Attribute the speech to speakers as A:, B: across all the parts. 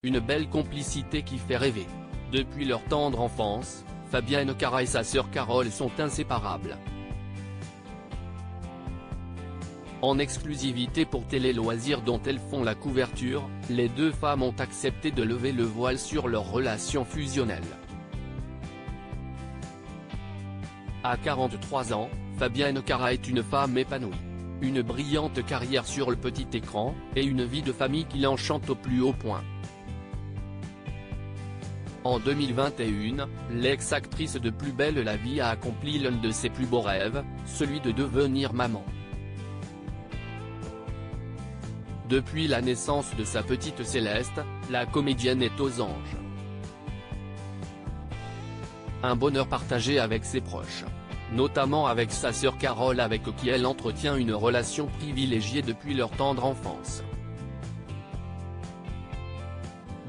A: Une belle complicité qui fait rêver. Depuis leur tendre enfance, Fabienne Cara et sa sœur Carole sont inséparables. En exclusivité pour Télé Loisirs dont elles font la couverture, les deux femmes ont accepté de lever le voile sur leur relation fusionnelle. À 43 ans, Fabienne Cara est une femme épanouie. Une brillante carrière sur le petit écran, et une vie de famille qui l'enchante au plus haut point. En 2021, l'ex-actrice de Plus belle la vie a accompli l'un de ses plus beaux rêves, celui de devenir maman. Depuis la naissance de sa petite Céleste, la comédienne est aux anges. Un bonheur partagé avec ses proches. Notamment avec sa sœur Carole avec qui elle entretient une relation privilégiée depuis leur tendre enfance.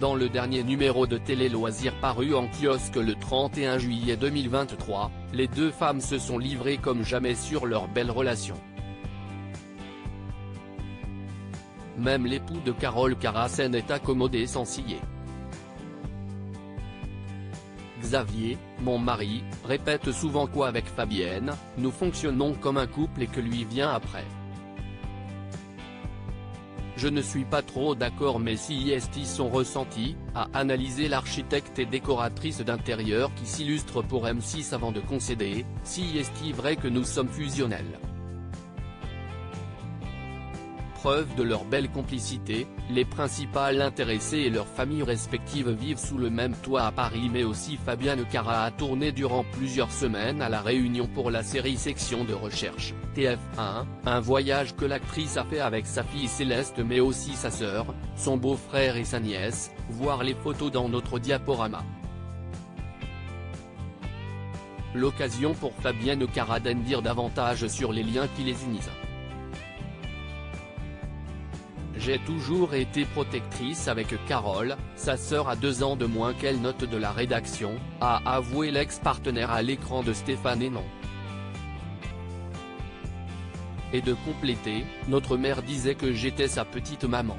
A: Dans le dernier numéro de Télé Loisirs paru en kiosque le 31 juillet 2023, les deux femmes se sont livrées comme jamais sur leur belle relation. Même l'époux de Carole Cara est accommodé sans ciller. Xavier, mon mari, répète souvent qu'avec Fabienne, nous fonctionnons comme un couple et que lui vient après. Je ne suis pas trop d'accord mais si est son ressenti, a analysé l'architecte et décoratrice d'intérieur qui s'illustre pour M6 avant de concéder, si est vrai que nous sommes fusionnels. Preuve de leur belle complicité, les principales intéressées et leurs familles respectives vivent sous le même toit à Paris mais aussi Fabienne Cara a tourné durant plusieurs semaines à La Réunion pour la série Section de recherche, TF1, un voyage que l'actrice a fait avec sa fille Céleste mais aussi sa sœur, son beau-frère et sa nièce, voir les photos dans notre diaporama. L'occasion pour Fabienne Cara d'en dire davantage sur les liens qui les unissent. J'ai toujours été protectrice avec Carole, sa sœur a 2 ans de moins qu'elle, note de la rédaction, a avoué l'ex-partenaire à l'écran de Stéphane Hénon. Et de compléter, notre mère disait que j'étais sa petite maman.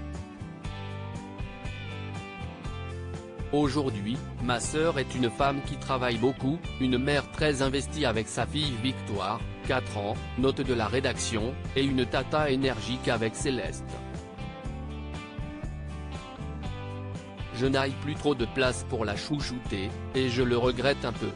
A: Aujourd'hui, ma sœur est une femme qui travaille beaucoup, une mère très investie avec sa fille Victoire, 4 ans, note de la rédaction, et une tata énergique avec Céleste. Je n'ai plus trop de place pour la chouchouter, et je le regrette un peu.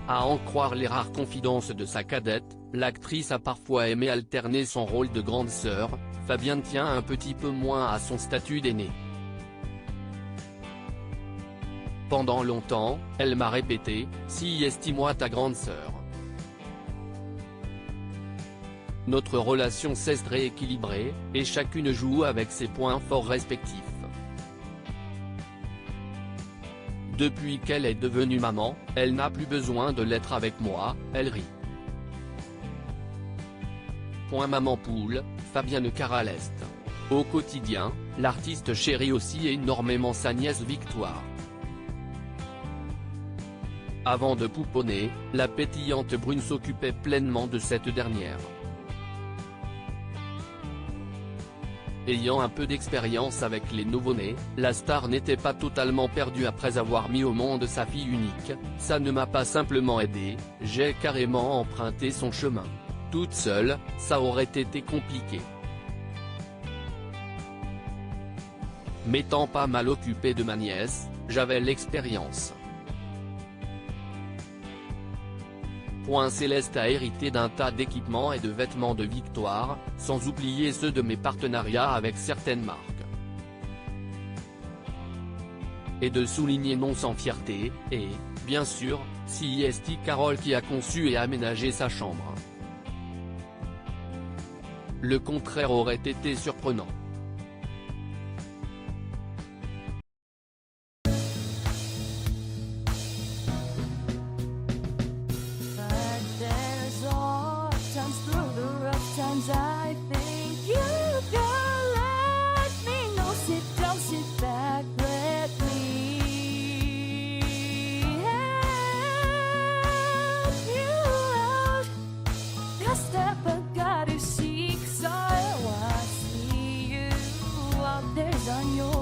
A: À en croire les rares confidences de sa cadette, l'actrice a parfois aimé alterner son rôle de grande sœur, Fabienne tient un petit peu moins à son statut d'aînée. Pendant longtemps, elle m'a répété, si estime-moi ta grande sœur. Notre relation s'est rééquilibrée, et chacune joue avec ses points forts respectifs. Depuis qu'elle est devenue maman, elle n'a plus besoin de l'être avec moi, elle rit. Maman poule, Fabienne Cara l'Est. Au quotidien, l'artiste chérit aussi énormément sa nièce Victoire. Avant de pouponner, la pétillante brune s'occupait pleinement de cette dernière. Ayant un peu d'expérience avec les nouveau-nés, la star n'était pas totalement perdue après avoir mis au monde sa fille unique, ça ne m'a pas simplement aidé, j'ai carrément emprunté son chemin. Toute seule, ça aurait été compliqué. M'étant pas mal occupé de ma nièce, j'avais l'expérience. Céleste a hérité d'un tas d'équipements et de vêtements de Victoire, sans oublier ceux de mes partenariats avec certaines marques. Et de souligner non sans fierté, et, bien sûr, si Carole qui a conçu et aménagé sa chambre. Le contraire aurait été surprenant.
B: I think you can let me know. Sit down, sit back, let me help you out. Just step, I gotta seek, so I see you. eyes on your